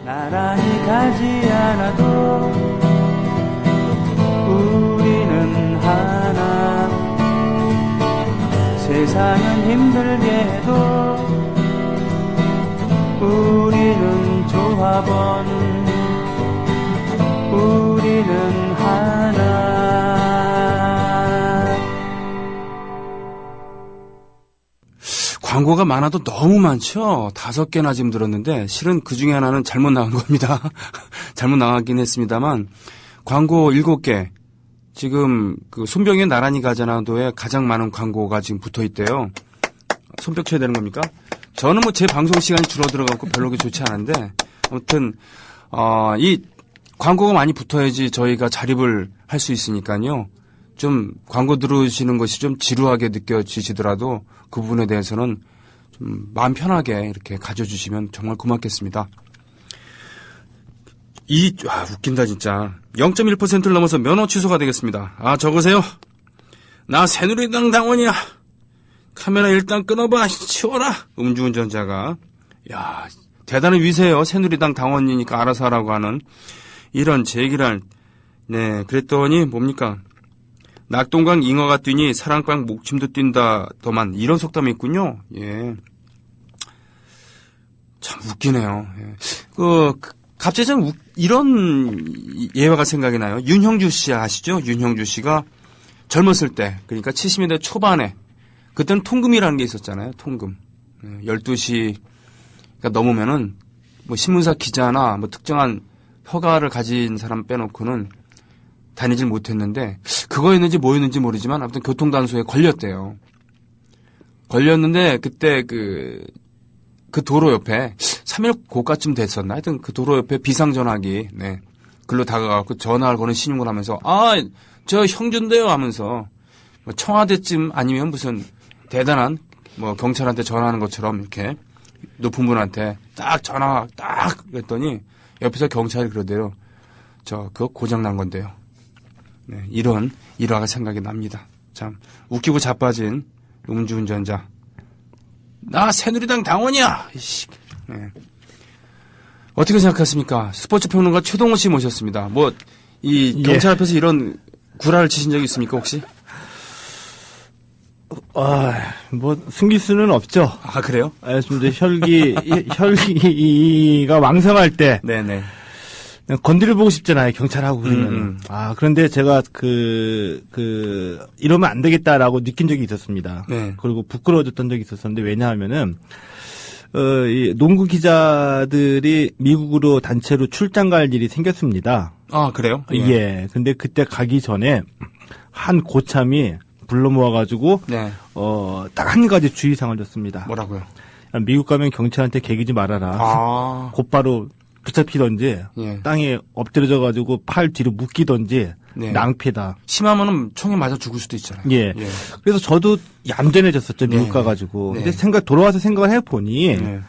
나란히 가지 않아도 우리는 하나. 세상은 힘들게 해도 우리는 조합원. 우리는 하나. 광고가 많아도 너무 많죠. 5개나 지금 들었는데 실은 그중에 하나는 잘못 나간 겁니다. 잘못 나가긴 했습니다만 광고 7개. 지금 그 손병의 나란히 가자나도에 가장 많은 광고가 지금 붙어 있대요. 손뼉 쳐야 되는 겁니까? 저는 뭐 제 방송 시간이 줄어들어갖고 별로 좋지 않은데 아무튼 이 광고가 많이 붙어야지 저희가 자립을 할 수 있으니까요. 좀 광고 들으시는 것이 좀 지루하게 느껴지시더라도 그 부분에 대해서는 좀 마음 편하게 이렇게 가져주시면 정말 고맙겠습니다. 웃긴다 진짜. 0.1%를 넘어서 면허 취소가 되겠습니다. 적으세요. 나 새누리당 당원이야. 카메라 일단 끊어봐. 치워라. 음주운전자가. 야, 대단한 위세요. 새누리당 당원이니까 알아서 하라고 하는 이런 제기랄. 네, 그랬더니 뭡니까? 낙동강 잉어가 뛰니 사랑방 목침도 뛴다더만 이런 속담이 있군요. 예, 참 웃기네요. 예. 갑자기 좀 이런 예화가 생각이 나요. 윤형주 씨 아시죠? 윤형주 씨가 젊었을 때, 그러니까 70년대 초반에 그때는 통금이라는 게 있었잖아요. 통금. 12시가 넘으면은 뭐 신문사 기자나 뭐 특정한 허가를 가진 사람 빼놓고는 다니질 못했는데 그거였는지 뭐였는지 모르지만 아무튼 교통단속에 걸렸대요. 걸렸는데 그때 그 도로 옆에 3일 고가쯤 됐었나? 하여튼 그 도로 옆에 비상전화기, 네. 글로 다가가고 전화를 거는 신용을 하면서 저 형준데요 하면서 뭐 청와대쯤 아니면 무슨 대단한 뭐 경찰한테 전화하는 것처럼 이렇게 높은 분한테 딱 전화 딱 그랬더니 옆에서 경찰이 그러대요. 그거 고장난 건데요. 네, 이런 일화가 생각이 납니다. 참 웃기고 자빠진 음주운전자. 나 새누리당 당원이야. 네. 어떻게 생각하십니까? 스포츠 평론가 최동호 씨 모셨습니다. 경찰 앞에서 이런 구라를 치신 적이 있습니까 혹시? 숨길 수는 없죠. 그래요? 좀 혈기가 왕성할 때. 네네. 건드려 보고 싶잖아요, 경찰하고 그러면. 그런데 제가 이러면 안 되겠다라고 느낀 적이 있었습니다. 네. 그리고 부끄러워졌던 적이 있었었는데, 왜냐하면은, 이 농구 기자들이 미국으로 단체로 출장 갈 일이 생겼습니다. 그래요? 예. 근데 그때 가기 전에 한 고참이 불러 모아가지고, 네. 딱 한 가지 주의사항을 줬습니다. 뭐라고요? 미국 가면 경찰한테 개기지 말아라. 곧바로 붙잡히던지, 예. 땅에 엎드려져가지고 팔 뒤로 묶이던지, 네. 낭패다. 심하면은 총에 맞아 죽을 수도 있잖아요. 예. 예. 그래서 저도 얌전해졌었죠, 미국 가가지고. 네. 근데 돌아와서 생각을 해보니, 네.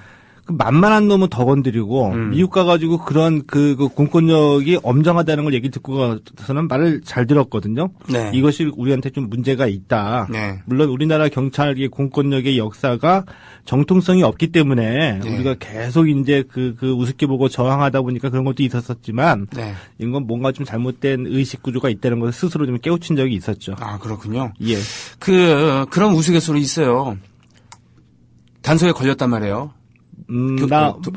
그 만만한 놈은 더 건드리고, 미국 가가지고 그런 그 공권력이 엄정하다는 걸 얘기 듣고 가서는 말을 잘 들었거든요. 네. 이것이 우리한테 좀 문제가 있다. 네. 물론 우리나라 경찰의 공권력의 역사가 정통성이 없기 때문에 네. 우리가 계속 이제 그 우습게 보고 저항하다 보니까 그런 것도 있었지만, 네. 이건 뭔가 좀 잘못된 의식 구조가 있다는 것을 스스로 좀 깨우친 적이 있었죠. 그렇군요. 예. 그런 우스갯소리 있어요. 단속에 걸렸단 말이에요.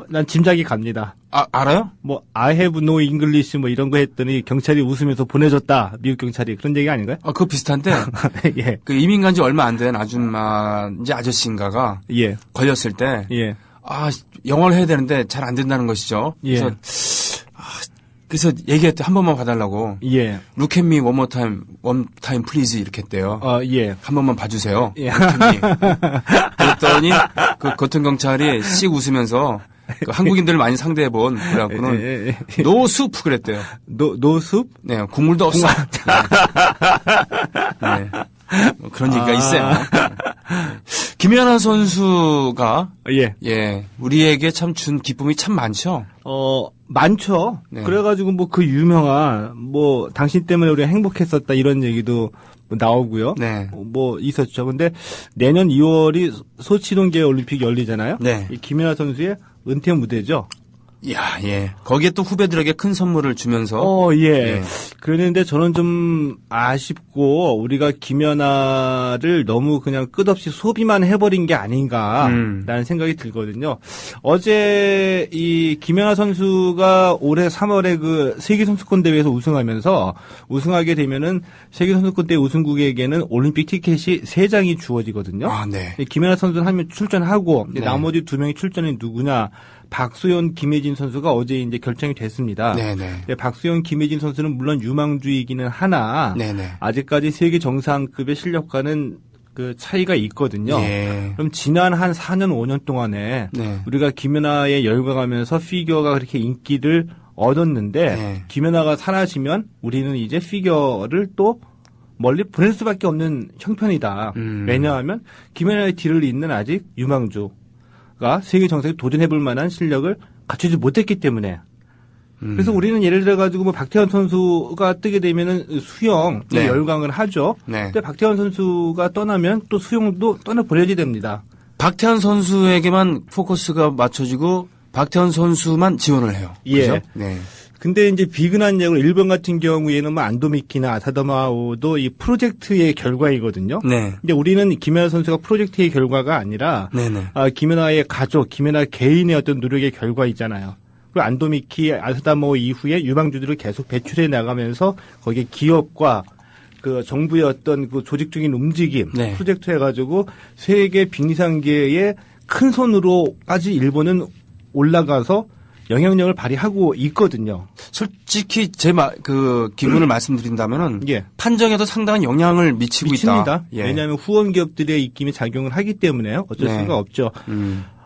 난 짐작이 갑니다. 알아요? I have no English 이런 거 했더니 경찰이 웃으면서 보내줬다. 미국 경찰이. 그런 얘기 아닌가요? 그거 비슷한데. 예. 이민 간 지 얼마 안 된 아줌마인지 아저씨인가가. 예. 걸렸을 때. 예. 영어를 해야 되는데 잘 안 된다는 것이죠. 예. 그래서 얘기했대. 한 번만 봐달라고. 예. Look at me one time please 이렇게 했대요. 예. 한 번만 봐주세요. 예. 그랬더니 그 교통 경찰이 씩 웃으면서 그 한국인들을 많이 상대해본 그래갖고는 노 수프 그랬대요. 노 수프? 네, 국물도 없어. 네. 그런 얘기가 있어요. 김연아 선수가 예, 우리에게 참 준 기쁨이 참 많죠. 많죠. 네. 그래가지고 그 유명한 당신 때문에 우리가 행복했었다 이런 얘기도 나오고요. 네. 있었죠. 근데 내년 2월이 소치 동계 올림픽 열리잖아요. 네. 이 김연아 선수의 은퇴 무대죠. 야, 예. 거기에 또 후배들에게 큰 선물을 주면서. 예. 예. 그런데 저는 좀 아쉽고 우리가 김연아를 너무 그냥 끝없이 소비만 해버린 게 아닌가라는 생각이 들거든요. 어제 이 김연아 선수가 올해 3월에 그 세계선수권 대회에서 우승하면서 우승하게 되면은 세계선수권 대회 우승국에게는 올림픽 티켓이 3장이 주어지거든요. 아, 네. 김연아 선수는 한 명 출전하고 네. 나머지 2명이 출전이 누구냐? 박수현, 김혜진 선수가 어제 이제 결정이 됐습니다. 네네. 박수현, 김혜진 선수는 물론 유망주이기는 하나 네네. 아직까지 세계 정상급의 실력과는 그 차이가 있거든요. 예. 그럼 지난 한 4년, 5년 동안에 네. 우리가 김연아에 열광하면서 피겨가 그렇게 인기를 얻었는데 네. 김연아가 사라지면 우리는 이제 피겨를 또 멀리 보낼 수밖에 없는 형편이다. 왜냐하면 김연아의 뒤를 잇는 아직 유망주 가 세계 정상에 도전해볼 만한 실력을 갖추지 못했기 때문에 그래서 우리는 예를 들어가지고 뭐 박태환 선수가 뜨게 되면은 수영 네. 열광을 하죠. 네. 근데 박태환 선수가 떠나면 또 수영도 떠나버려야 됩니다. 박태환 선수에게만 포커스가 맞춰지고 박태환 선수만 지원을 해요. 예. 그죠? 네. 근데 이제 비근한 야구 일본 같은 경우에는 뭐 안도미키나 아사다마오도 이 프로젝트의 결과이거든요. 네. 근데 우리는 김연아 선수가 프로젝트의 결과가 아니라 네네. 김연아의 가족, 김연아 개인의 어떤 노력의 결과이잖아요. 그리고 안도미키, 아사다마오 이후에 유망주들을 계속 배출해 나가면서 거기에 기업과 그 정부의 어떤 그 조직적인 움직임, 네. 프로젝트 해가지고 세계 빅리상계의 큰 손으로까지 일본은 올라가서 영향력을 발휘하고 있거든요. 솔직히 제 기분을 말씀드린다면은 예. 판정에도 상당한 영향을 미치고 미칩니다. 있다. 예. 왜냐하면 후원 기업들의 입김이 작용을 하기 때문에 어쩔 네. 수가 없죠.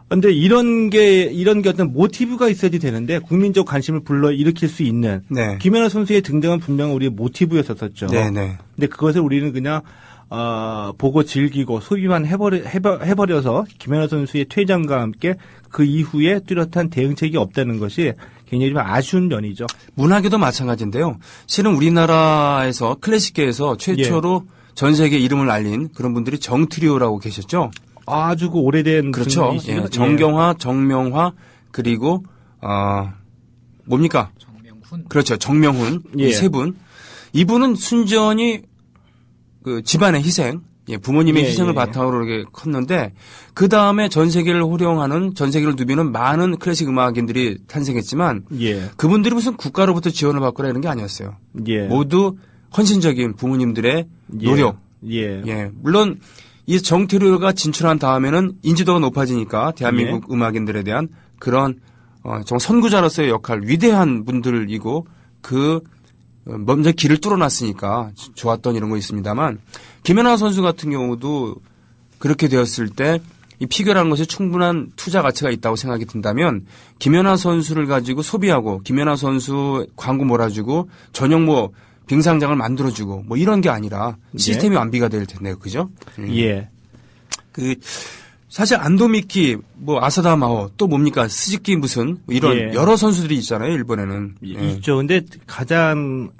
그런데 이런 게 어떤 모티브가 있어야지 되는데 국민적 관심을 불러 일으킬 수 있는 네. 김연아 선수의 등장은 분명 우리의 모티브였었죠. 네네. 근데 그것을 우리는 그냥 보고 즐기고 소비만 해버려서 김연아 선수의 퇴장과 함께 그 이후에 뚜렷한 대응책이 없다는 것이 굉장히 좀 아쉬운 면이죠. 문화계도 마찬가지인데요. 실은 우리나라에서 클래식계에서 최초로 전 세계 이름을 알린 그런 분들이 정트리오라고 계셨죠. 아주 그 오래된 그렇죠. 분이시죠. 예. 정경화, 정명화 그리고 뭡니까? 정명훈. 그렇죠. 정명훈 예. 이 세 분. 이분은 순전히 그 집안의 희생, 부모님의 예, 희생을 예. 바탕으로 이렇게 컸는데 그 다음에 전 세계를 호령하는, 전 세계를 누비는 많은 클래식 음악인들이 탄생했지만 예. 그분들이 무슨 국가로부터 지원을 받거나 이런 게 아니었어요. 예. 모두 헌신적인 부모님들의 예. 노력. 예. 예, 물론 이 정태료가 진출한 다음에는 인지도가 높아지니까 대한민국 음악인들에 대한 그런 정말 선구자로서의 역할, 위대한 분들이고 그 먼저 길을 뚫어놨으니까 좋았던 이런 거 있습니다만 김연아 선수 같은 경우도 그렇게 되었을 때 이 피겨라는 것이 충분한 투자 가치가 있다고 생각이 든다면 김연아 선수를 가지고 소비하고 김연아 선수 광고 몰아주고 전용 빙상장을 만들어주고 이런 게 아니라 시스템이 완비가 될 텐데요, 그죠? 예. 사실 안도미키, 아사다마오 또 뭡니까 스즈키 무슨 이런 예. 여러 선수들이 있잖아요, 일본에는. 예. 있죠. 근데 가장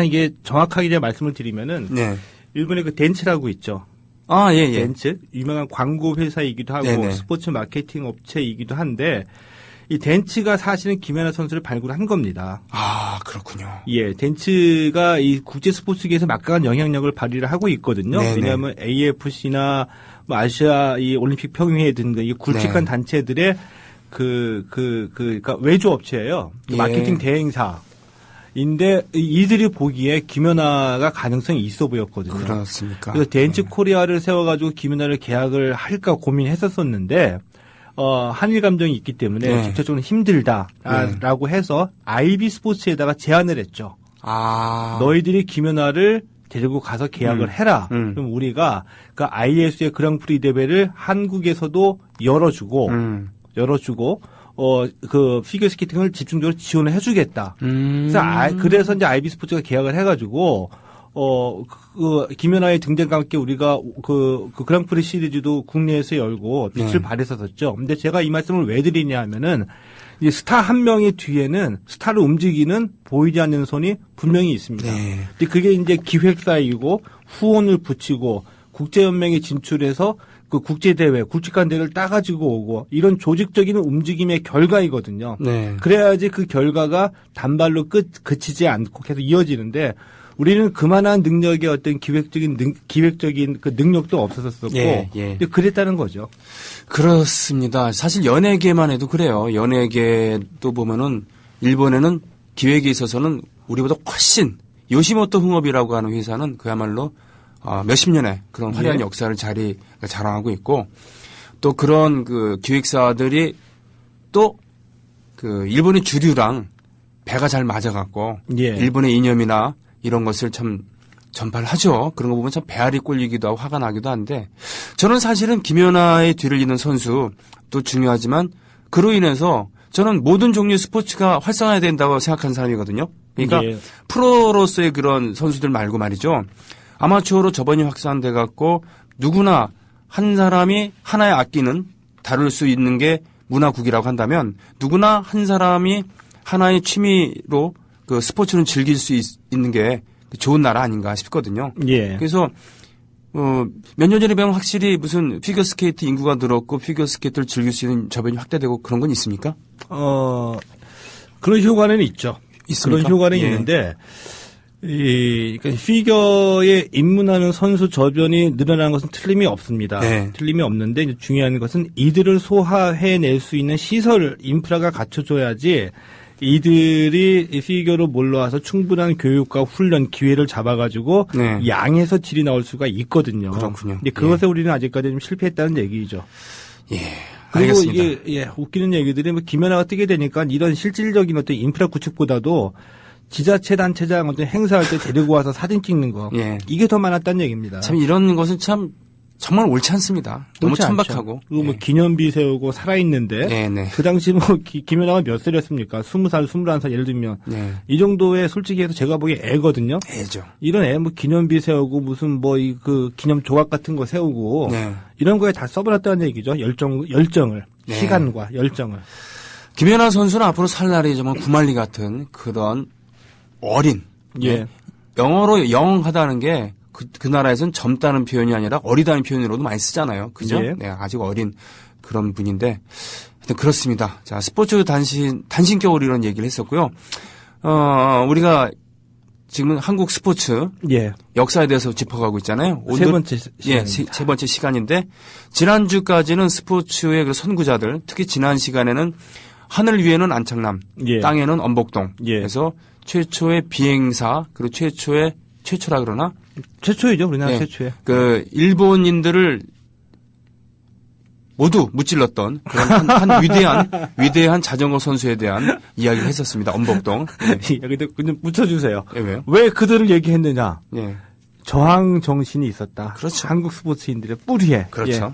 이게 정확하게 말씀을 드리면은 네. 일본의 그 덴츠라고 있죠. 아, 예, 예. 덴츠 유명한 광고 회사이기도 하고 네네. 스포츠 마케팅 업체이기도 한데 이 덴츠가 사실은 김연아 선수를 발굴한 겁니다. 아, 그렇군요. 예, 덴츠가 이 국제 스포츠계에서 막강한 영향력을 발휘를 하고 있거든요. 네네. 왜냐하면 AFC나 아시아 이 올림픽 평의회 등등 이 굵직한 네. 단체들의 그러니까 외주 업체예요. 예. 마케팅 대행사인데 이들이 보기에 김연아가 가능성이 있어 보였거든요. 그렇습니까? 그래서 덴츠 코리아를 세워가지고 김연아를 계약을 할까 고민했었었는데 한일 감정이 있기 때문에 네. 직접적으로 힘들다라고 해서 IB 스포츠에다가 제안을 했죠. 아. 너희들이 김연아를 데리고 가서 계약을 해라. 그럼 우리가 그 IS의 그랑프리 대회를 한국에서도 열어주고 그 피겨스케이팅을 집중적으로 지원을 해주겠다. 그래서 이제 IB 스포츠가 계약을 해가지고 김연아의 등장과 함께 우리가 그 그랑프리 시리즈도 국내에서 열고 빛을 발했었죠. 근데 제가 이 말씀을 왜 드리냐 하면은 이 스타 한 명의 뒤에는 스타를 움직이는 보이지 않는 손이 분명히 있습니다. 네. 근데 그게 이제 기획사이고 후원을 붙이고 국제연맹에 진출해서 그 국제대회, 굵직한 대회를 따가지고 오고 이런 조직적인 움직임의 결과이거든요. 네. 그래야지 그 결과가 단발로 그치지 않고 계속 이어지는데 우리는 그만한 능력의 어떤 기획적인 그 능력도 없었었고 근데 그랬다는 거죠. 그렇습니다. 사실 연예계만 해도 그래요. 연예계도 보면은 일본에는 기획에 있어서는 우리보다 훨씬 요시모토 흥업이라고 하는 회사는 그야말로 몇십 년의 그런 화려한 역사를 자랑하고 있고 또 그런 그 기획사들이 또 그 일본의 주류랑 배가 잘 맞아갖고 일본의 이념이나 이런 것을 참 전파를 하죠. 그런 거 보면 참 배알이 꼴리기도 하고 화가 나기도 한데 저는 사실은 김연아의 뒤를 잇는 선수도 중요하지만 그로 인해서 저는 모든 종류의 스포츠가 활성화해야 된다고 생각하는 사람이거든요. 그러니까 프로로서의 그런 선수들 말고 말이죠. 아마추어로 저번이 확산돼 갖고 누구나 한 사람이 하나의 악기는 다룰 수 있는 게 문화국이라고 한다면 누구나 한 사람이 하나의 취미로 그 스포츠는 즐길 수 있는 게 좋은 나라 아닌가 싶거든요. 그래서 몇 년 전에 보면 확실히 무슨 피겨스케이트 인구가 늘었고 피겨스케이트를 즐길 수 있는 저변이 확대되고 그런 건 있습니까? 그런 효과는 있죠. 있습니까? 그런 효과는 있는데 그러니까 피겨에 입문하는 선수 저변이 늘어나는 것은 틀림이 없습니다. 틀림이 없는데 이제 중요한 것은 이들을 소화해낼 수 있는 시설 인프라가 갖춰줘야지 이들이 피겨로 몰러와서 충분한 교육과 훈련 기회를 잡아가지고 양에서 질이 나올 수가 있거든요. 그렇군요. 근데 그것에 우리는 아직까지 좀 실패했다는 얘기죠. 그리고 알겠습니다. 이게 웃기는 얘기들이 뭐 김연아가 뜨게 되니까 이런 실질적인 어떤 인프라 구축보다도 지자체 단체장 어떤 행사할 때 데리고 와서 사진 찍는 거 이게 더 많았다는 얘기입니다. 참 이런 것은 참 정말 옳지 않습니다. 너무 천박하고. 그리고 뭐 기념비 세우고 살아있는데 그 당시 뭐 김연아가 몇 살이었습니까? 20살, 21살 예를 들면 이 정도의 솔직히 해서 제가 보기에 애거든요. 애죠. 이런 애 뭐 기념비 세우고 무슨 뭐 그 기념 조각 같은 거 세우고 이런 거에 다 써버렸다는 얘기죠. 열정을 시간과 열정을. 김연아 선수는 앞으로 살 날이 정말 구말리 같은 그런 어린 영어로 영하다는 게 그 나라에서는 젊다는 표현이 아니라 어리다는 표현으로도 많이 쓰잖아요. 그죠? 아직 어린 그런 분인데 하여튼 그렇습니다. 자, 스포츠 단신격으로 이런 얘기를 했었고요. 우리가 지금 한국 스포츠 역사에 대해서 짚어가고 있잖아요. 세 번째 세 번째 시간인데 지난주까지는 스포츠의 그 선구자들 특히 지난 시간에는 하늘 위에는 안창남, 땅에는 엄복동 그래서 최초의 비행사 그리고 최초라 그러나 최초이죠. 우리나라 최초에. 그 일본인들을 모두 무찔렀던 그런 한 위대한 자전거 선수에 대한 이야기를 했었습니다. 엄복동. 여기도 좀 붙여주세요. 왜요? 왜 그들을 얘기했느냐? 저항 정신이 있었다. 그렇죠. 한국 스포츠인들의 뿌리에. 그렇죠.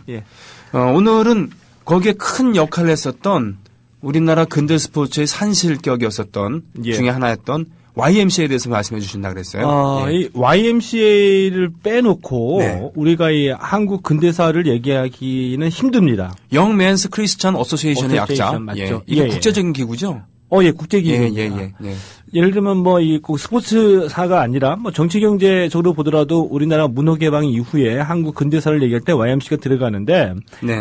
오늘은 거기에 큰 역할을 했었던 우리나라 근대 스포츠의 산실격이었었던 중에 하나였던 YMCA에 대해서 말씀해 주신다 그랬어요. 이 YMCA를 빼놓고 우리가 이 한국 근대사를 얘기하기는 힘듭니다. Young Men's Christian Association의 약자. 맞죠. 이게 국제적인 기구죠? 국제기구입니다. 예를 들면 뭐 이 스포츠사가 아니라 뭐 정치경제적으로 보더라도 우리나라 문호개방 이후에 한국 근대사를 얘기할 때 YMCA가 들어가는데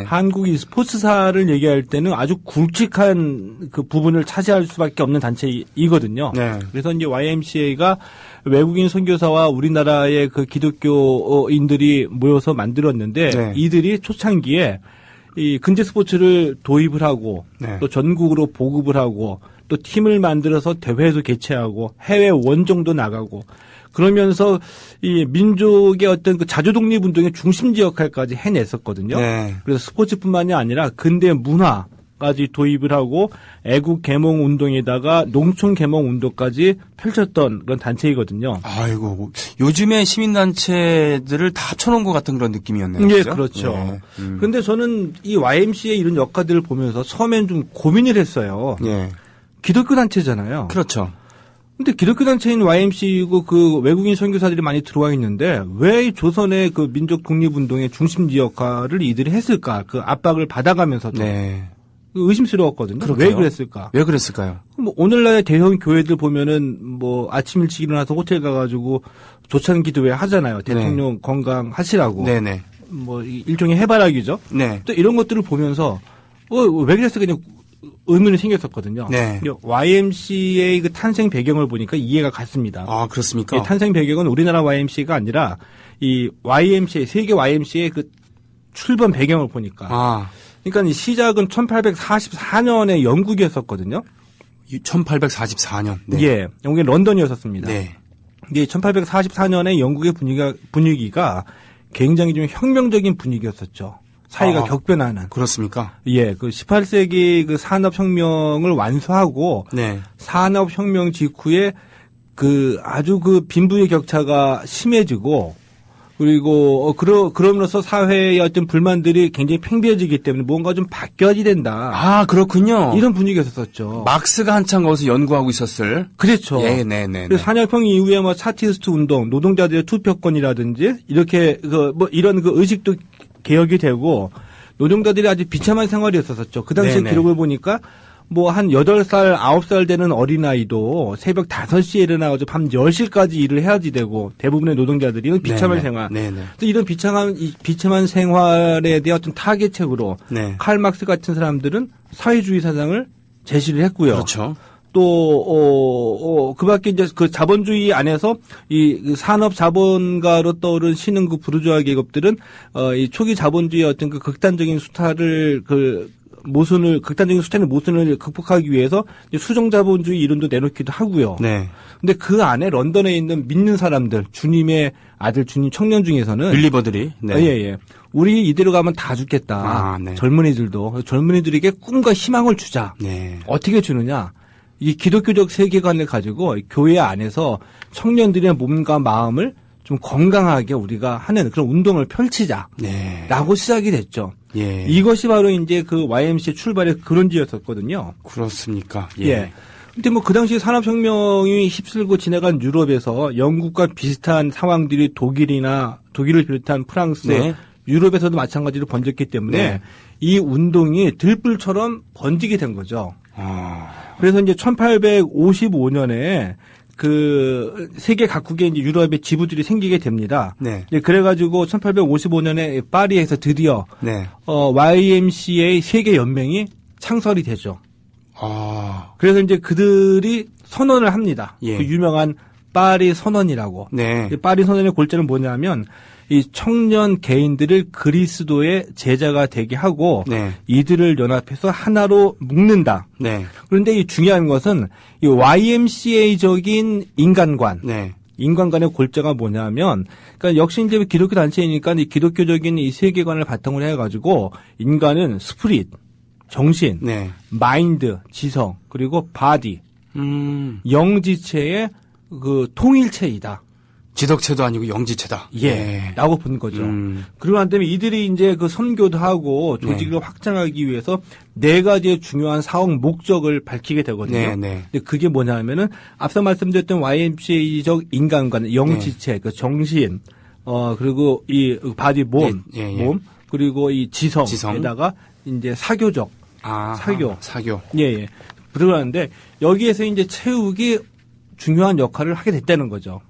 한국이 스포츠사를 얘기할 때는 아주 굵직한 그 부분을 차지할 수밖에 없는 단체이거든요. 그래서 이제 YMCA가 외국인 선교사와 우리나라의 그 기독교인들이 모여서 만들었는데 이들이 초창기에 이 근대 스포츠를 도입을 하고 또 전국으로 보급을 하고 또 팀을 만들어서 대회도 개최하고 해외 원정도 나가고 그러면서 이 민족의 어떤 그 자주 독립 운동의 중심지 역할까지 해냈었거든요. 그래서 스포츠뿐만이 아니라 근대 문화까지 도입을 하고 애국 개몽 운동에다가 농촌 개몽 운동까지 펼쳤던 그런 단체이거든요. 아이고, 요즘에 시민단체들을 다 합쳐놓은 것 같은 그런 느낌이었네요. 그렇죠. 그런데 저는 이 YMCA 이런 역할들을 보면서 처음엔 좀 고민을 했어요. 기독교 단체잖아요. 그렇죠. 근데 기독교 단체인 YMCA이고 그 외국인 선교사들이 많이 들어와 있는데 왜 조선의 그 민족 독립운동의 중심지 역할을 이들이 했을까? 그 압박을 받아가면서도. 의심스러웠거든요. 그렇게요? 왜 그랬을까? 왜 그랬을까요? 뭐 오늘날의 대형 교회들 보면은 뭐 아침 일찍 일어나서 호텔 가가지고 조찬 기도회 하잖아요. 대통령 건강하시라고. 뭐 일종의 해바라기죠. 네. 또 이런 것들을 보면서 왜 그랬어 그냥 의문이 생겼었거든요. 네. YMCA의 그 탄생 배경을 보니까 이해가 갔습니다. 아, 그렇습니까? 탄생 배경은 우리나라 YMCA가 아니라 이 YMCA 세계 YMCA의 그 출범 배경을 보니까. 그러니까 이 시작은 1844년에 영국이었었거든요. 1844년. 네. 예, 영국의 런던이었었습니다. 네. 이게 1844년에 영국의 분위기가 굉장히 좀 혁명적인 분위기였었죠. 사회가 격변하는. 그렇습니까? 예, 그 18세기 그 산업혁명을 완수하고. 네. 산업혁명 직후에 그 아주 그 빈부의 격차가 심해지고 그리고 그럼으로써 사회의 어떤 불만들이 굉장히 팽배해지기 때문에 뭔가 좀 바뀌어야 된다. 아, 그렇군요. 이런 분위기였었죠. 막스가 한창 거기서 연구하고 있었을. 그렇죠. 예, 네, 네. 그래서 산업혁명 이후에 뭐 차티스트 운동, 노동자들의 투표권이라든지 이렇게 뭐 이런 그 의식도 개혁이 되고 노동자들이 아주 비참한 생활이었었죠. 그 당시 기록을 보니까 뭐 한 8살, 9살 되는 어린아이도 새벽 5시에 일어나가지고 밤 10시까지 일을 해야지 되고 대부분의 노동자들이 이런 비참한 생활. 그래서 이런 비참한 생활에 대한 어떤 타겟책으로 칼 막스 같은 사람들은 사회주의 사상을 제시를 했고요. 그렇죠. 또, 그 밖에 이제 그 자본주의 안에서 이 산업 자본가로 떠오른 신흥국 부르주아 계급들은 이 초기 자본주의의 어떤 그 극단적인 수탈을 극단적인 수탈의 모순을 극복하기 위해서 수정 자본주의 이론도 내놓기도 하고요. 네. 근데 그 안에 런던에 있는 믿는 사람들, 주님의 아들, 주님 청년 중에서는 빌리버들이 예. 우리 이대로 가면 다 죽겠다. 젊은이들도 젊은이들에게 꿈과 희망을 주자. 네. 어떻게 주느냐? 이 기독교적 세계관을 가지고 교회 안에서 청년들의 몸과 마음을 좀 건강하게 우리가 하는 그런 운동을 펼치자. 라고 시작이 됐죠. 예. 이것이 바로 이제 그 YMCA 출발의 근원지였었거든요. 그렇습니까? 예. 근데 뭐 그 당시 산업혁명이 휩쓸고 지나간 유럽에서 영국과 비슷한 상황들이 독일을 비롯한 프랑스, 유럽에서도 마찬가지로 번졌기 때문에 이 운동이 들불처럼 번지게 된 거죠. 그래서 이제 1855년에 그 세계 각국의 이제 유럽의 지부들이 생기게 됩니다. 네. 그래가지고 1855년에 파리에서 드디어 YMCA 세계 연맹이 창설이 되죠. 그래서 이제 그들이 선언을 합니다. 그 유명한 파리 선언이라고. 파리 선언의 골자는 뭐냐면 이 청년 개인들을 그리스도의 제자가 되게 하고 이들을 연합해서 하나로 묶는다. 그런데 이 중요한 것은 이 YMCA적인 인간관. 인간관의 골자가 뭐냐면, 그러니까 역시 이제 기독교 단체이니까 이 기독교적인 이 세계관을 바탕으로 해가지고 인간은 스피릿, 정신, 마인드, 지성, 그리고 바디, 영지체의 그 통일체이다. 지덕체도 아니고 영지체다. 라고 본 거죠. 그러고 난 다음에 이들이 이제 그 선교도 하고 조직을 확장하기 위해서 4가지의 중요한 사업 목적을 밝히게 되거든요. 근데 그게 뭐냐 하면은 앞서 말씀드렸던 YMCA적 인간관, 영지체, 그 정신, 그리고 이 바디 몸, 그리고 이 지성에다가 이제 사교적, 사교. 그러는데 여기에서 이제 체육이 중요한 역할을 하게 됐다는 거죠.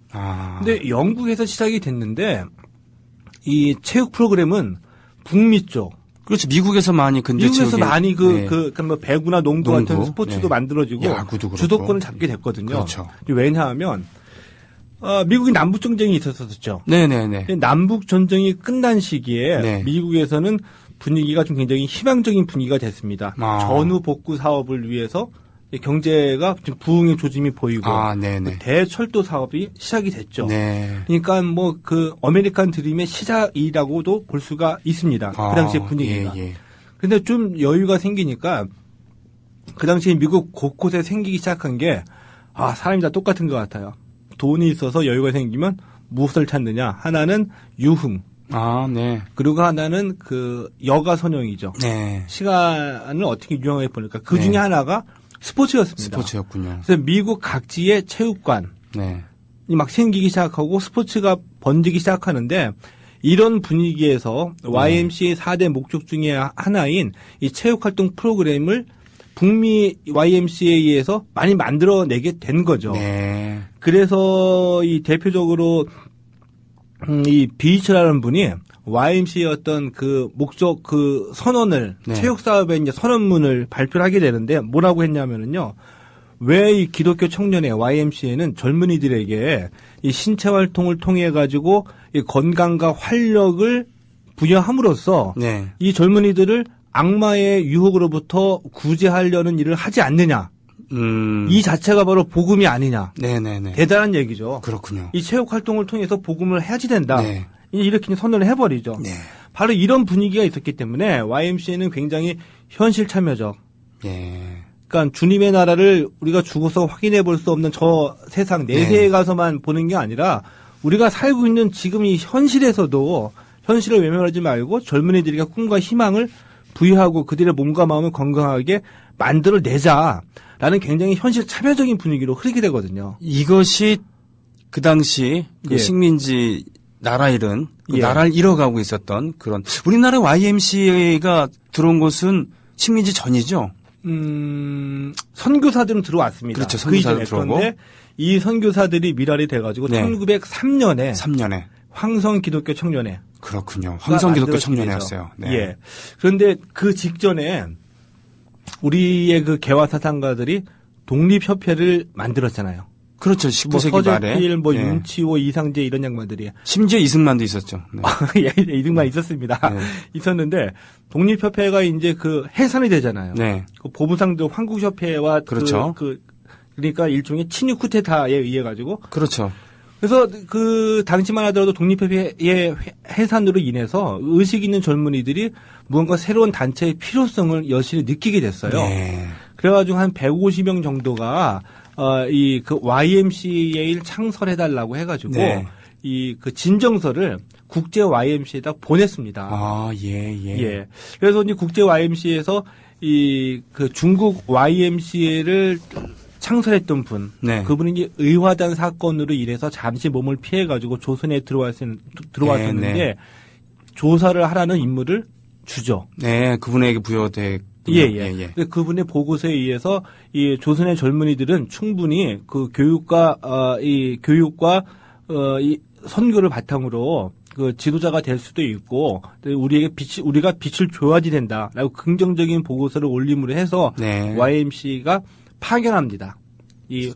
근데 영국에서 시작이 됐는데 이 체육 프로그램은 북미 쪽. 그렇죠. 미국에서 많이 근데 미국에서 많이 뭐 배구나 농구 같은 스포츠도 만들어지고 주도권을 잡게 됐거든요. 그렇죠. 왜냐하면 미국이 남북 전쟁이 있었었죠. 네네네. 남북 전쟁이 끝난 시기에 미국에서는 분위기가 좀 굉장히 희망적인 분위기가 됐습니다. 전후 복구 사업을 위해서 경제가 좀 부흥의 조짐이 보이고 대철도 사업이 시작이 됐죠. 그러니까 뭐 그 아메리칸 드림의 시작이라고도 볼 수가 있습니다. 그 당시의 분위기가. 그런데 좀 여유가 생기니까 그 당시에 미국 곳곳에 생기기 시작한 게 사람이 다 똑같은 것 같아요. 돈이 있어서 여유가 생기면 무엇을 찾느냐. 하나는 유흥. 그리고 하나는 그 여가 선용이죠. 시간을 어떻게 유용하게 보낼까. 그 중에 하나가 스포츠였군요. 그래서 미국 각지의 체육관이 막 생기기 시작하고 스포츠가 번지기 시작하는데 이런 분위기에서 YMCA 4대 목적 중에 하나인 이 체육활동 프로그램을 북미 YMCA에서 많이 만들어내게 된 거죠. 그래서 이 대표적으로 이 비이처라는 분이 YMC의 어떤 그 목적 그 선언을 네. 체육 사업의 이제 선언문을 발표를 하게 되는데 뭐라고 했냐면은요. 왜 이 기독교 청년회 YMCA는 젊은이들에게 이 신체 활동을 통해 가지고 이 건강과 활력을 부여함으로써 네. 이 젊은이들을 악마의 유혹으로부터 구제하려는 일을 하지 않느냐. 이 자체가 바로 복음이 아니냐. 네네네. 대단한 얘기죠. 그렇군요. 이 체육 활동을 통해서 복음을 해야지 된다. 네. 이렇게 선언을 해버리죠. 네. 바로 이런 분위기가 있었기 때문에 YMCA는 굉장히 현실 참여적. 예. 그러니까 주님의 나라를 우리가 죽어서 확인해 볼 수 없는 저 세상 내세에 네. 가서만 보는 게 아니라 우리가 살고 있는 지금 이 현실에서도 현실을 외면하지 말고 젊은이들에게 꿈과 희망을 부여하고 그들의 몸과 마음을 건강하게 만들어내자라는 굉장히 현실 참여적인 분위기로 흐르게 되거든요. 이것이 그 당시 그 예. 식민지 나라 잃은 그 예. 나라를 잃어가고 있었던 그런 우리나라 YMCA가 들어온 곳은 식민지 전이죠. 선교사들은 들어왔습니다. 그렇죠. 선교사들 그 들어오고. 그런데 이 선교사들이 미랄이 돼가지고 네. 1903년에 3년에. 황성 기독교 청년회 그렇군요. 황성 기독교 만들어지게 청년회였어요. 되죠. 네. 예. 그런데 그 직전에 우리의 그 개화 사상가들이 독립협회를 만들었잖아요. 그렇죠. 뭐 19세기 말에. 서재필, 뭐 예. 윤치호, 이상재 이런 양반들이 심지어 이승만도 있었죠. 네. 이등만 있었습니다. 네. 있었는데 독립협회가 이제 그 해산이 되잖아요. 네. 그 보부상도 황국협회와 그렇죠. 그러니까 일종의 친유 쿠데타에 의해 가지고 그렇죠. 그래서 그 당시만 하더라도 독립협회의 해산으로 인해서 의식 있는 젊은이들이 무언가 새로운 단체의 필요성을 여실히 느끼게 됐어요. 네. 그래가지고 한 150명 정도가 이 그 YMCA를 창설해달라고 해가지고 네. 이 그 진정서를 국제 YMCA에다 보냈습니다. 아, 예. 예. 그래서 이제 국제 YMCA에서 이 그 중국 YMCA를 창설했던 분, 네. 그분이 이제 의화단 사건으로 인해서 잠시 몸을 피해가지고 조선에 들어왔었는데 네. 조사를 하라는 임무를 주죠. 네, 그분에게 부여됐군요. 예. 그분의 보고서에 의해서 이 조선의 젊은이들은 충분히 그 교육과 이 선교를 바탕으로 그 지도자가 될 수도 있고 우리가 빛을 줘야지 된다라고 긍정적인 보고서를 올림으로 해서 네. YMC가 파견합니다. 이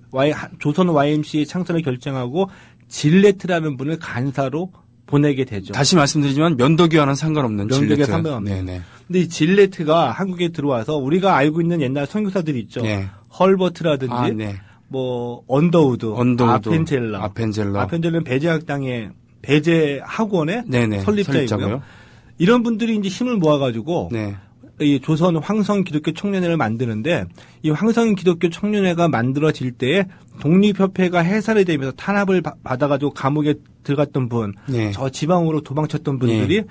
조선 YMCA 창설을 결정하고 질레트라는 분을 간사로 보내게 되죠. 다시 말씀드리지만 면도기와는 상관없는 면도기와 질레트. 상관없는. 네네. 근데 이 질레트가 한국에 들어와서 우리가 알고 있는 옛날 선교사들이 있죠. 네. 헐버트라든지 아, 네. 뭐 언더우드, 아펜젤러. 아펜젤러는 배제학당의 배제 학원의 네네. 설립자이고요. 이런 분들이 이제 힘을 모아가지고 네. 이 조선 황성 기독교 청년회를 만드는데 이 황성 기독교 청년회가 만들어질 때에 독립협회가 해산이 되면서 탄압을 받아가지고 감옥에 들어갔던 분, 네. 저 지방으로 도망쳤던 분들이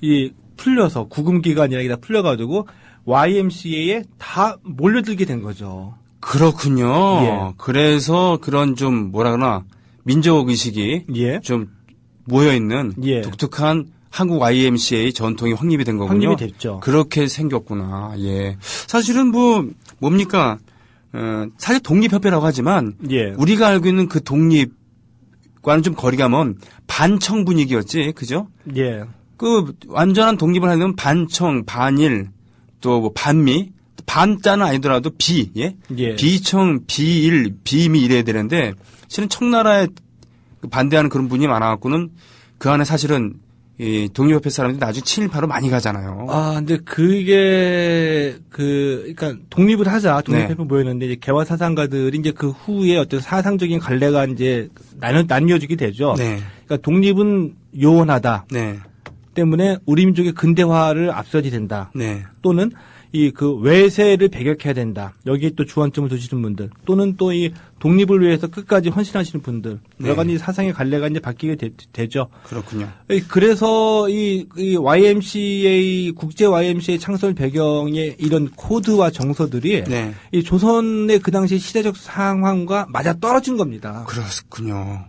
이 풀려서 구금 기간이라 풀려가지고 YMCA에 다 몰려들게 된 거죠. 그렇군요. 예. 그래서 그런 좀 뭐라 그러나 민족 의식이 예. 좀 모여 있는 예. 독특한 한국 YMCA 전통이 확립이 된 거군요. 확립이 됐죠. 그렇게 생겼구나. 예. 사실은 뭡니까? 사실 독립협회라고 하지만 예. 우리가 알고 있는 그 독립과는 좀 거리가 먼 반청 분위기였지, 그죠? 예. 그 완전한 독립을 하려면 반청, 반일, 또 뭐 반미, 반자는 아니더라도 비, 예? 예. 비청, 비일, 비미 이래야 되는데 실은 청나라에 반대하는 그런 분이 많아갖고는 그 안에 사실은 이 독립협회 사람들이 나중에 친일파로 많이 가잖아요. 아, 근데 그러니까 독립을 하자, 독립협회 네. 모였는데, 이제 개화 사상가들이 이제 그 후에 어떤 사상적인 갈래가 이제 나뉘어지게 되죠. 네. 그러니까 독립은 요원하다. 네. 때문에 우리 민족의 근대화를 앞서야 된다. 네. 또는 이 그 외세를 배격해야 된다. 여기에 또 주안점을 두시는 분들, 또는 또 이 독립을 위해서 끝까지 헌신하시는 분들, 여러 가지 사상의 갈래가 이제 바뀌게 되죠. 그렇군요. 그래서 이 YMCA 국제 YMCA 창설 배경의 이런 코드와 정서들이 네. 이 조선의 그 당시 시대적 상황과 맞아 떨어진 겁니다. 그렇군요.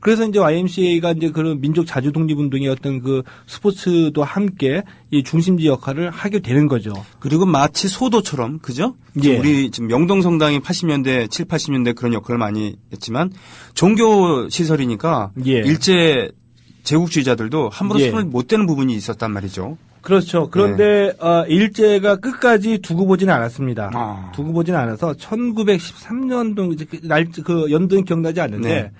그래서 이제 YMCA가 이제 그런 민족 자주 독립 운동의 어떤 그 스포츠도 함께 이 중심지 역할을 하게 되는 거죠. 그리고 마치 소도처럼, 그죠? 예. 우리 지금 명동성당이 80년대, 7, 80년대 그런 역할을 많이 했지만 종교 시설이니까 예. 일제 제국주의자들도 함부로 예. 손을 못 대는 부분이 있었단 말이죠. 그렇죠. 그런데 일제가 끝까지 두고 보지는 않았습니다. 두고 보지는 않아서 1913년도 그 연도는 기억나지 않는데 네.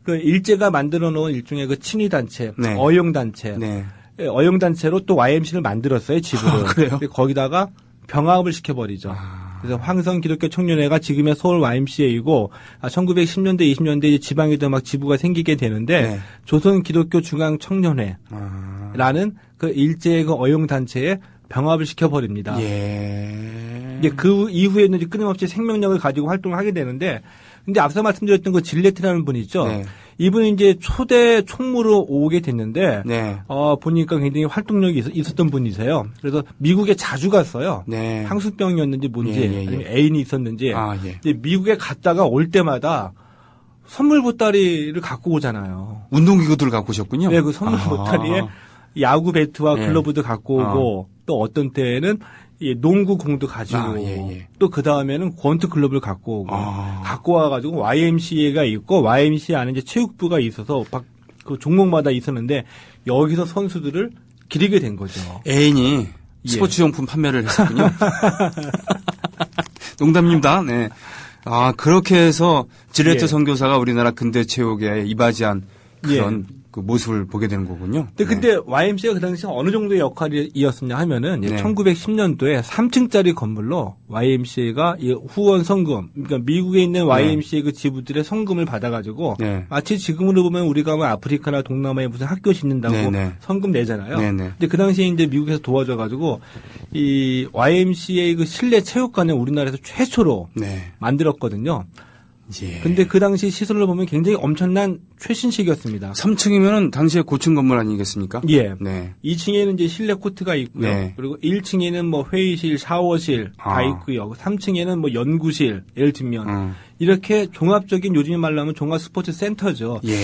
그 일제가 만들어 놓은 일종의 그 친위 단체, 네. 어용 단체, 네. 어용 단체로 또 YMC를 만들었어요 지부를. 그래요? 거기다가 병합을 시켜버리죠. 그래서 황성 기독교 청년회가 지금의 서울 YMCA이고 1910년대 20년대 지방에도 막 지부가 생기게 되는데 네. 조선 기독교 중앙 청년회라는 그 일제의 그 어용 단체에 병합을 시켜버립니다. 예. 이제 그 이후에는 이제 끊임없이 생명력을 가지고 활동을 하게 되는데, 근데 앞서 말씀드렸던 그 질레트라는 분이 있죠. 네. 이분이 이제 초대 총무로 오게 됐는데, 네. 보니까 굉장히 활동력이 있었던 분이세요. 그래서 미국에 자주 갔어요. 네. 향수병이었는지 뭔지, 예, 예, 예. 아니면 애인이 있었는지. 예. 이제 미국에 갔다가 올 때마다 선물 보따리를 갖고 오잖아요. 운동기구들을 갖고 오셨군요. 네, 그 선물 보따리에 야구 배트와 예. 글러브도 갖고 오고, 또 어떤 때에는 농구 공도 가지고, 예. 또 그 다음에는 권투 클럽을 갖고 오고, 갖고 와가지고 YMCA가 있고, YMCA 안에 이제 체육부가 있어서 그 종목마다 있었는데, 여기서 선수들을 기르게 된 거죠. 애인이 스포츠용품 판매를 했었군요. 농담입니다. 네. 그렇게 해서 질레트 선교사가 우리나라 근대 체육에 이바지한 그런 그 모습을 보게 되는 거군요. 근데 YMCA가 그 당시 어느 정도의 역할이었었냐 하면은 1910년도에 3층짜리 건물로 YMCA가 후원 성금, 그러니까 미국에 있는 YMCA 그 지부들의 성금을 받아가지고 마치 지금으로 보면 우리가 뭐 아프리카나 동남아에 무슨 학교 짓는다고 성금 내잖아요. 근데 그 당시에 이제 미국에서 도와줘가지고 이 YMCA 그 실내 체육관을 우리나라에서 최초로 만들었거든요. 예. 근데 그 당시 시설을 보면 굉장히 엄청난 최신식이었습니다. 3층이면은 당시에 고층 건물 아니겠습니까? 예. 네. 2층에는 이제 실내 코트가 있고요. 그리고 1층에는 뭐 회의실, 샤워실 다 있고요. 3층에는 뭐 연구실, 예를 들면 이렇게 종합적인 요즘 말로 하면 종합 스포츠 센터죠. 예.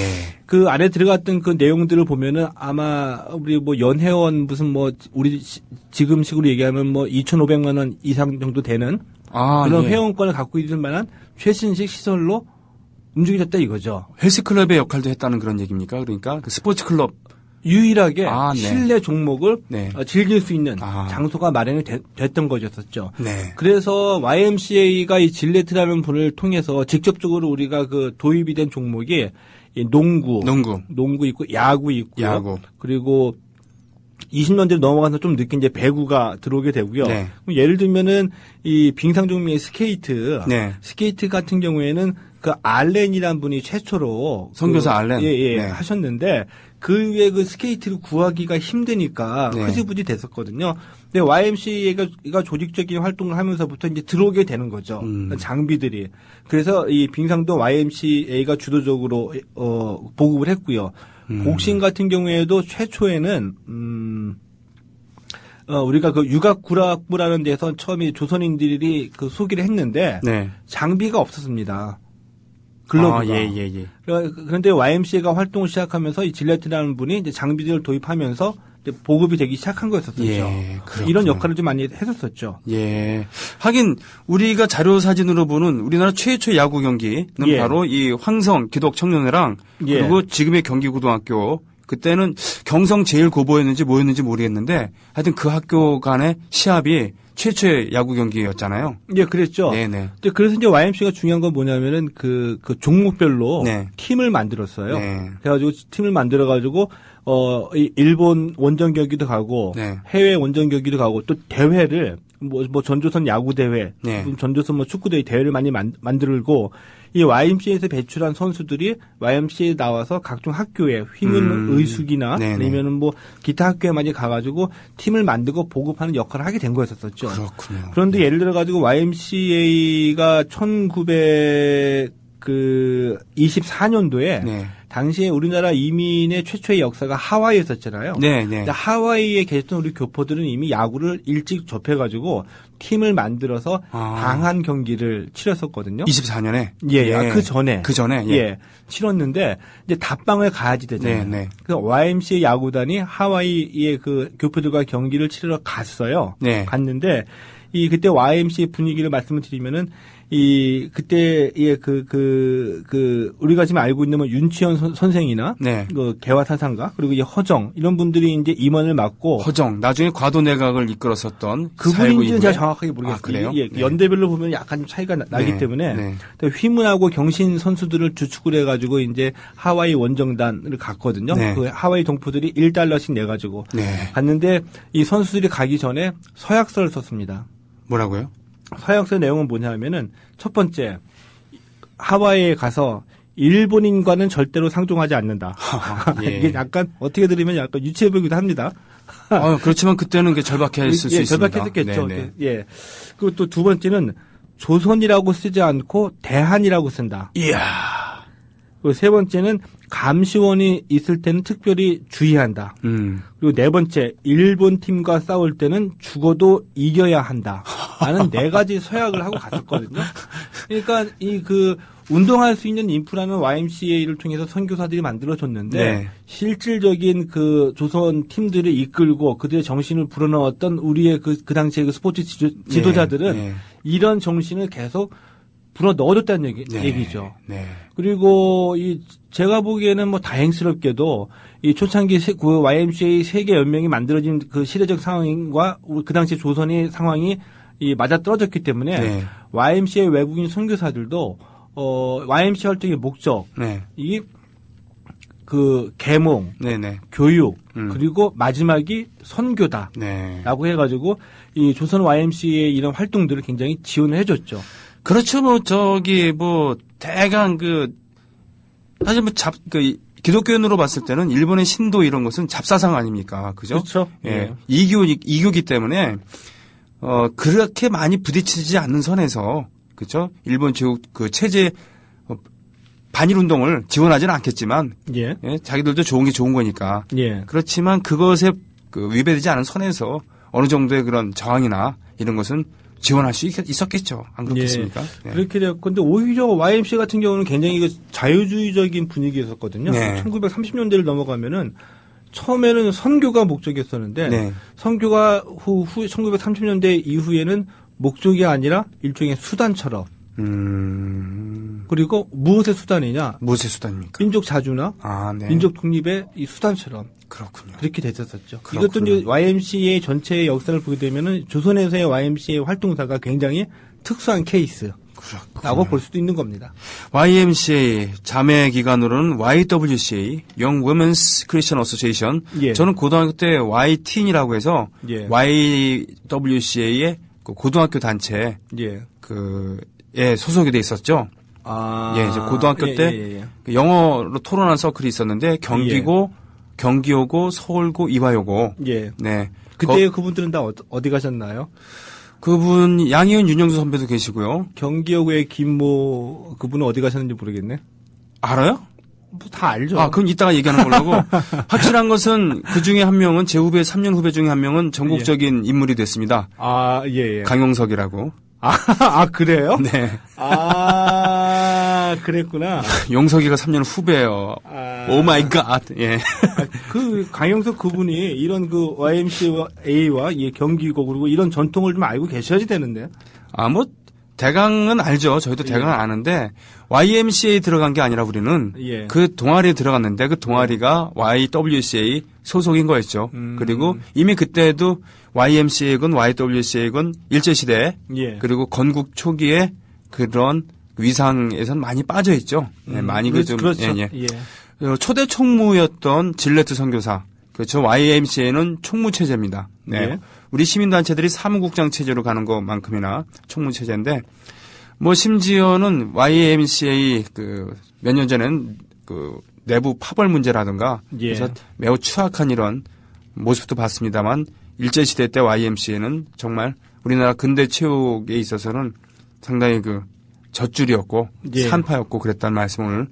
그 안에 들어갔던 그 내용들을 보면은 아마 우리 뭐 연회원 무슨 뭐 우리 지금식으로 얘기하면 뭐 2,500만 원 이상 정도 되는 그런 회원권을 갖고 있을 만한 최신식 시설로 움직여졌다 이거죠. 헬스클럽의 역할도 했다는 그런 얘기입니까? 그러니까 그 스포츠 클럽 유일하게 실내 종목을 즐길 수 있는 장소가 마련이 됐던 것이었었죠. 그래서 YMCA가 이 질레트라는 분을 통해서 직접적으로 우리가 그 도입이 된 종목이 농구 있고 야구 있고요. 그리고 20년대로 넘어가서 좀 늦게 이제 배구가 들어오게 되고요. 예를 들면은 이 빙상 종목의 스케이트 같은 경우에는 그 알렌이라는 분이 최초로 선교사 알렌 하셨는데 그 위에 그 스케이트를 구하기가 힘드니까 흐지부지 됐었거든요. 근데 YMCA가 조직적인 활동을 하면서부터 이제 들어오게 되는 거죠. 장비들이. 그래서 이 빙상도 YMCA가 주도적으로 보급을 했고요. 복싱 같은 경우에도 최초에는 우리가 그 육악구락부라는 데서 처음에 조선인들이 그 소기를 했는데 장비가 없었습니다. 글러브가. 그런데 YMCA가 활동을 시작하면서 이 질레트라는 분이 이제 장비들을 도입하면서 이제 보급이 되기 시작한 거였었죠. 이런 역할을 좀 많이 했었었죠. 하긴 우리가 자료 사진으로 보는 우리나라 최초의 야구 경기는 바로 이 황성 기독청년회랑 그리고 지금의 경기고등학교 그때는 경성 제일 고보였는지 뭐였는지 모르겠는데 하여튼 그 학교 간의 시합이 최초의 야구 경기였잖아요. 그랬죠. 그래서 이제 YMCA가 중요한 건 뭐냐면은 그 종목별로 팀을 만들었어요. 그래가지고 팀을 만들어가지고 일본 원정 경기도 가고 해외 원정 경기도 가고 또 대회를 뭐 전조선 야구 대회, 전조선 뭐 축구 대회를 많이 만들고 이 YMCA에서 배출한 선수들이 YMCA에 나와서 각종 학교에 휘문 의숙이나 아니면은 뭐 기타 학교에 많이 가가지고 팀을 만들고 보급하는 역할을 하게 된 거였었죠. 그렇군요. 그런데 예를 들어 가지고 YMCA가 1924년도에 당시에 우리나라 이민의 최초의 역사가 하와이에 있었잖아요. 하와이에 계셨던 우리 교포들은 이미 야구를 일찍 접해가지고 팀을 만들어서 방한 경기를 치렀었거든요. 24년에? 그 전에 치렀는데 이제 답방을 가야지 되잖아요. 그래서 YMCA 야구단이 하와이의 그 교포들과 경기를 치르러 갔어요. 갔는데 그때 YMCA 분위기를 말씀을 드리면은 그때의 우리가 지금 알고 있는 뭐 윤치현 선생이나 네. 그 개화사상가 그리고 이 허정 이런 분들이 이제 임원을 맡고 허정 나중에 과도 내각을 이끌었었던 그분인지는 제가 정확하게 모르겠어요. 그래요? 예, 네. 연대별로 보면 약간 좀 차이가 나기 네. 때문에 네. 휘문하고 경신 선수들을 주축을 해가지고 이제 하와이 원정단을 갔거든요. 네. 그 하와이 동포들이 $1씩 내가지고 네. 갔는데 이 선수들이 가기 전에 서약서를 썼습니다. 뭐라고요? 서약서 내용은 뭐냐 하면은 첫 번째 하와이에 가서 일본인과는 절대로 상종하지 않는다. 예. 이게 약간 어떻게 들으면 약간 유치해 보이기도 합니다. 그렇지만 그때는 절박했을 수 있습니다. 절박했겠죠. 네네. 예. 그리고 또 두 번째는 조선이라고 쓰지 않고 대한이라고 쓴다. 이야. 그리고 세 번째는 감시원이 있을 때는 특별히 주의한다. 그리고 네 번째, 일본 팀과 싸울 때는 죽어도 이겨야 한다. 라는 네 가지 서약을 하고 갔었거든요. 그러니까 운동할 수 있는 인프라는 YMCA를 통해서 선교사들이 만들어줬는데 네. 실질적인 그 조선 팀들을 이끌고 그들의 정신을 불어넣었던 우리의 그 당시의 그 스포츠 지도자들은 네. 이런 정신을 계속 불어 넣어줬다는 얘기죠. 네. 그리고 제가 보기에는 뭐 다행스럽게도 이 초창기 그 YMCA 세계 연맹이 만들어진 그 시대적 상황과 그 당시 조선의 상황이 맞아 떨어졌기 때문에 네. YMCA 외국인 선교사들도 YMCA 활동의 목적 네. 이 그 계몽, 네네. 교육 그리고 마지막이 선교다라고 네. 해가지고 이 조선 YMCA 이런 활동들을 굉장히 지원을 해줬죠. 그렇죠. 대강 사실 기독교인으로 봤을 때는 일본의 신도 이런 것은 잡사상 아닙니까? 그죠? 그렇죠. 예. 네. 이교기 때문에, 그렇게 많이 부딪히지 않는 선에서, 그죠? 일본 체제, 반일 운동을 지원하지는 않겠지만, 예. 예, 자기들도 좋은 게 좋은 거니까. 예. 그렇지만 그것에 위배되지 않은 선에서 어느 정도의 그런 저항이나 이런 것은 지원할 수 있었겠죠. 안 그렇겠습니까? 예. 그렇게 되었고, 근데 오히려 YMCA 같은 경우는 굉장히 자유주의적인 분위기였었거든요. 네. 1930년대를 넘어가면은 처음에는 선교가 목적이었었는데 네. 선교가 후 1930년대 이후에는 목적이 아니라 일종의 수단처럼. 그리고 무엇의 수단이냐? 무엇의 수단입니까? 민족 자주나 네. 민족 독립의 이 수단처럼. 그렇군요. 그렇게 됐었었죠. 그렇구나. 이것도 이제 YMCA 전체의 역사를 보게 되면은 조선에서의 YMCA 활동사가 굉장히 특수한 케이스라고 그렇군요. 볼 수도 있는 겁니다. YMCA 자매 기관으로는 YWCA Young Women's Christian Association. 예. 저는 고등학교 때 YTeen이라고 해서 예. YWCA의 고등학교 단체 소속이 돼 있었죠. 예, 이제 고등학교 때 영어로 토론한 서클이 있었는데 경기고 서울고 이화여고. 예. 네. 그때 그분들은 다 어디 가셨나요? 그분 양희은 윤영수 선배도 계시고요. 경기여고의 김모 그분은 어디 가셨는지 모르겠네. 알아요? 뭐 다 알죠. 그럼 이따가 얘기하는 걸로 하고 확실한 것은 그 중에 한 명은 제 후배 3년 후배 중에 한 명은 전국적인 인물이 됐습니다. 예. 강용석이라고. 그래요? 네. 그랬구나. 용석이가 3년 후배예요. 오 마이 갓. 예. 그 강영석 그분이 이런 그 YMCA와 경기고 그리고 이런 전통을 좀 알고 계셔야지 되는데. 대강은 알죠. 저희도 대강은 아는데 YMCA 들어간 게 아니라 우리는 그 동아리에 들어갔는데 그 동아리가 YWCA 소속인 거였죠. 그리고 이미 그때도 YMCA건 YWCA건 일제시대 그리고 건국 초기에 그런 위상에선 많이 빠져 있죠. 많이 그렇죠. 초대 총무였던 질레트 선교사. 그렇죠. YMCA는 총무 체제입니다. 네. 우리 시민단체들이 사무국장 체제로 가는 것만큼이나 총무 체제인데, 심지어는 YMCA 몇 년 전에는 내부 파벌 문제라든가, 그래서 매우 추악한 이런 모습도 봤습니다만, 일제시대 때 YMCA는 정말 우리나라 근대 체육에 있어서는 상당히 젖줄이었고, 산파였고 그랬다는 말씀을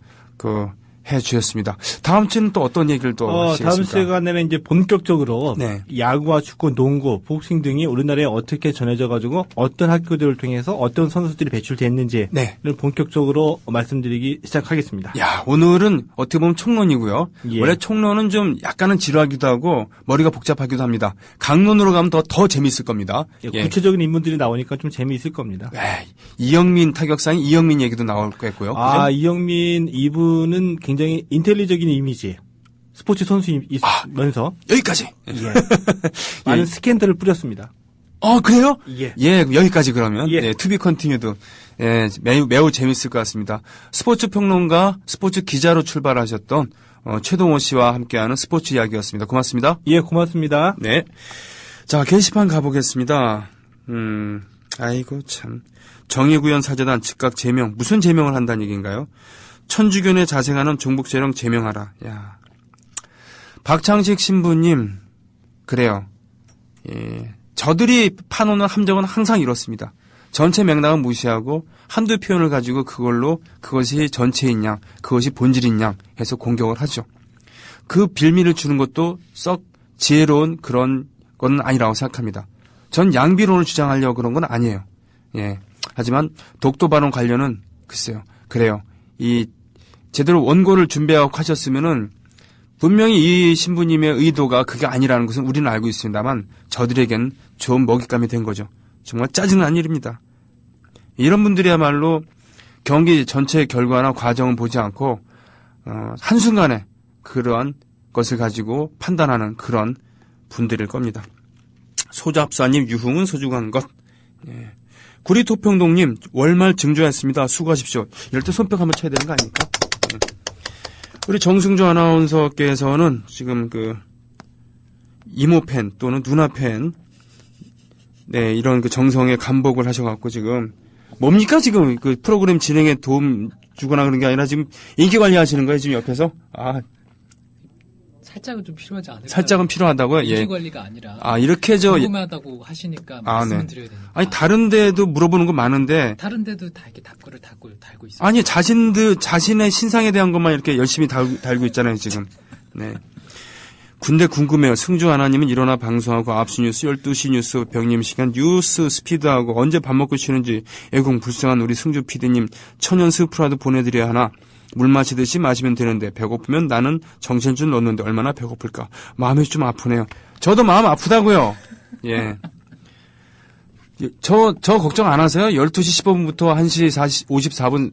주셨습니다. 다음 주는 또 어떤 얘기를 또 하시겠습니까? 다음 시간에는 이제 본격적으로 네. 야구와 축구, 농구, 복싱 등이 우리나라에 어떻게 전해져가지고 어떤 학교들을 통해서 어떤 선수들이 배출됐는지를 네. 본격적으로 말씀드리기 시작하겠습니다. 야, 오늘은 어떻게 보면 총론이고요. 예. 원래 총론은 좀 약간은 지루하기도 하고 머리가 복잡하기도 합니다. 강론으로 가면 더 재미있을 겁니다. 예. 구체적인 인물들이 나오니까 좀 재미있을 겁니다. 이영민 타격상이 이영민 얘기도 나올 거고요. 그죠? 이영민 이분은 굉장히 인텔리적인 이미지, 스포츠 선수이면서 여기까지. 예. 많은 스캔들을 뿌렸습니다. 그래요? 예. 여기까지 그러면. 예. 투비 컨티뉴드. 예, 매우 재밌을 것 같습니다. 스포츠 평론가, 스포츠 기자로 출발하셨던 최동호 씨와 함께하는 스포츠 이야기였습니다. 고맙습니다. 예, 고맙습니다. 네. 자, 게시판 가보겠습니다. 아이고, 참. 정의구현 사재단 즉각 제명. 무슨 제명을 한다는 얘기인가요? 천주교에 자생하는 종북재령 제명하라. 야. 박창식 신부님, 그래요. 예. 저들이 파놓는 함정은 항상 이렇습니다. 전체 맥락은 무시하고 한두 표현을 가지고 그것이 전체인 양, 그것이 본질인 양 해서 공격을 하죠. 그 빌미를 주는 것도 썩 지혜로운 그런 건 아니라고 생각합니다. 전 양비론을 주장하려고 그런 건 아니에요. 예. 하지만 독도 발언 관련은 글쎄요. 그래요. 제대로 원고를 준비하고 하셨으면은 분명히 이 신부님의 의도가 그게 아니라는 것은 우리는 알고 있습니다만 저들에겐 좋은 먹잇감이 된 거죠. 정말 짜증난 일입니다. 이런 분들이야말로 경기 전체 결과나 과정은 보지 않고 한순간에 그러한 것을 가지고 판단하는 그런 분들일 겁니다. 소잡사님 유흥은 소중한 것. 예. 구리토평동님 월말 증조했습니다. 수고하십시오. 이럴 때 손뼉 한번 쳐야 되는 거 아닙니까? 예. 우리 정승조 아나운서께서는 지금 이모 팬 또는 누나 팬 네, 이런 정성에 감복을 하셔갖고 지금 뭡니까 지금 그 프로그램 진행에 도움 주거나 그런 게 아니라 지금 인기 관리하시는 거예요 지금 옆에서? 살짝은 좀 필요하지 않을까요? 살짝은 필요하다고요? 인기 예. 관리가 아니라 이렇게 궁금하다고 하시니까 말씀을 네. 드려야 되니까. 아니 다른 데도 물어보는 거 많은데 다른 데도 다 이렇게 답글을 달고 있어요. 아니 자신의 신상에 대한 것만 이렇게 열심히 달고 있잖아요 지금. 네. 군대 궁금해요. 승주 하나님은 일어나 방송하고 압수 뉴스 12시 뉴스 병님 시간 뉴스 스피드하고 언제 밥 먹고 쉬는지 애공 불쌍한 우리 승주 PD님 천연 스프라도 보내드려야 하나. 물 마시듯이 마시면 되는데 배고프면 나는 정신줄 놓는데 얼마나 배고플까. 마음이 좀 아프네요. 저도 마음 아프다고요. 예. 저 걱정 안 하세요? 12시 15분부터 1시 54분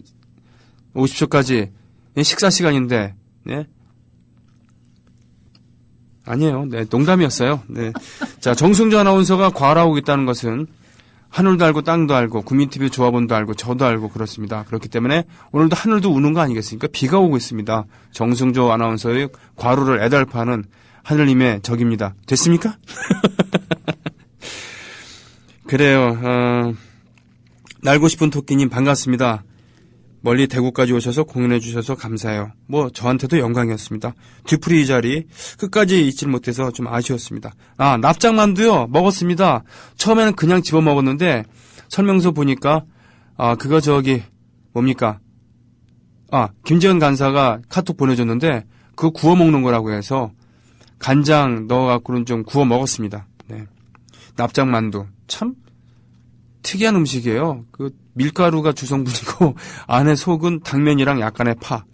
50초까지 식사 시간인데. 네. 아니에요. 네, 농담이었어요. 네. 자, 정승조 아나운서가 과라오고 있다는 것은 하늘도 알고 땅도 알고 국민TV 조합원도 알고 저도 알고 그렇습니다. 그렇기 때문에 오늘도 하늘도 우는 거 아니겠습니까? 비가 오고 있습니다. 정승조 아나운서의 과로를 애달파는 하늘님의 적입니다. 됐습니까? 그래요. 날고 싶은 토끼님 반갑습니다. 멀리 대구까지 오셔서 공연해 주셔서 감사해요. 저한테도 영광이었습니다. 뒤풀이 이 자리 끝까지 잊질 못해서 좀 아쉬웠습니다. 납작만두요. 먹었습니다. 처음에는 그냥 집어 먹었는데 설명서 보니까 그거 뭡니까? 김재현 간사가 카톡 보내줬는데 그거 구워 먹는 거라고 해서 간장 넣어갖고는 좀 구워 먹었습니다. 네. 납작만두 참 특이한 음식이에요. 밀가루가 주성분이고 안에 속은 당면이랑 약간의 파.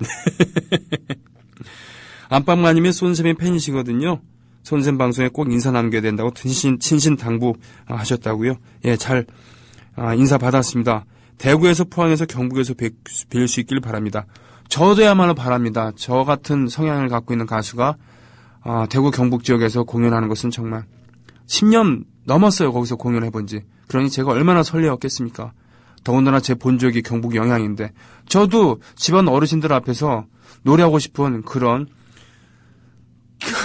안방마님이 손쌤의 팬이시거든요. 손쌤 방송에 꼭 인사 남겨야 된다고 신신당부 하셨다고요. 예, 잘 인사 받았습니다. 대구에서 포항에서 경북에서 뵐 수 있길 바랍니다. 저도야말로 바랍니다. 저 같은 성향을 갖고 있는 가수가 대구 경북 지역에서 공연하는 것은 정말 10년 넘었어요. 거기서 공연해본 지. 그러니 제가 얼마나 설레었겠습니까. 더군다나 제 본적이 경북 영향인데 저도 집안 어르신들 앞에서 노래하고 싶은 그런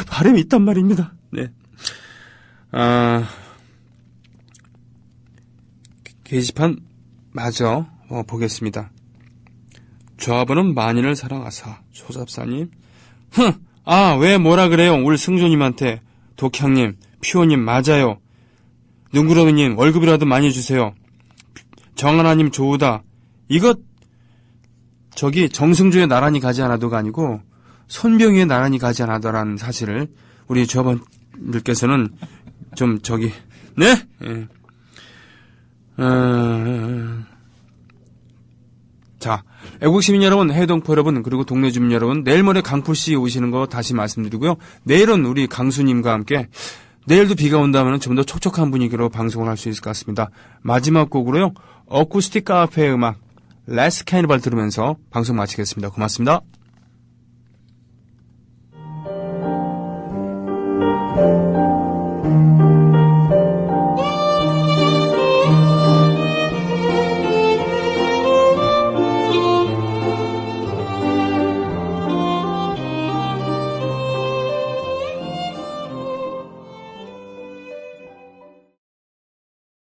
바람이 있단 말입니다. 네. 게시판 마저 보겠습니다. 조합원은 만인을 사랑하사. 소잡사님. 왜 뭐라 그래요. 우리 승조님한테. 독향님, 피오님 맞아요. 눈구렁이님 월급이라도 많이 주세요. 정하나님 좋으다. 이거 저기 정승주의 나란히 가지 않아도가 아니고 손병희의 나란히 가지 않아도라는 사실을 우리 조합원들께서는 좀 저기 네? 예. 자, 애국시민 여러분, 해동포 여러분, 그리고 동네 주민 여러분, 내일 모레 강풀씨 오시는 거 다시 말씀드리고요. 내일은 우리 강수님과 함께 내일도 비가 온다면 좀 더 촉촉한 분위기로 방송을 할 수 있을 것 같습니다. 마지막 곡으로요. 어쿠스틱 카페 음악 레스 캐니발 들으면서 방송 마치겠습니다. 고맙습니다.